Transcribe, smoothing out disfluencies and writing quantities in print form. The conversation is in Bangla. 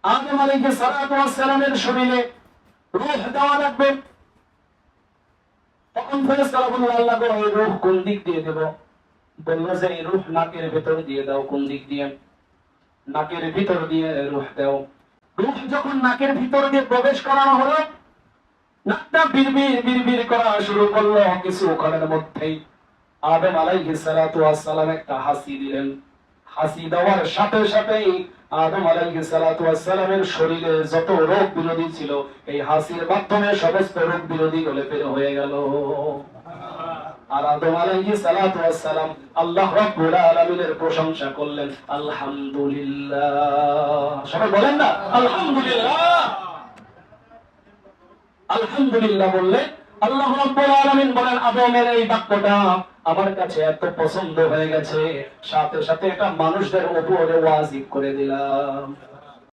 আদম আলাইহিস সালাতু ওয়াস সালামের শরীরে রূহ দেওয়া লাগবে। তখন ফেরেশতারা বলল, আল্লাহ গো, এই রূহ কোন দিক দিয়ে দেব? বলল যে এই রূহ নাকের ভেতর দিয়ে দাও। কোন দিক দিয়ে? নাকের ভিতর দিয়ে রূহ দাও। রূহ যখন নাকের ভিতর দিয়ে প্রবেশ করানো হলো, নাকটা বিড়বিড় বিড়বিড় করা শুরু করলো। কিছুক্ষণের মধ্যেই আদম আলাইহিস সালাতু ওয়াস সালাম একটা হাসি দিলেন। হাসি দেওয়ার সাথে সাথেই আদম আলাইহিস সালাতু ওয়াস সালামের শরীরে যত রোগ বিরোধী ছিল, এই হাসির মাধ্যমে সমস্ত রোগ বিরোধী গলে বের হয়ে গেল। আর আদম আলাইহিস সালাতু ওয়াস সালাম আল্লাহ রাব্বুল আলামিনের প্রশংসা করলেন, আলহামদুলিল্লাহ। সবাই বলেন না আলহামদুলিল্লাহ। আলহামদুলিল্লাহ বললে আল্লাহ রাব্বুল আলামিন বলেন, আদমের এই বাক্যটা আমার কাছে এত পছন্দ হয়ে গেছে, সাথে সাথে এটা মানুষদের উপরে ওয়াজিব করে দিলাম।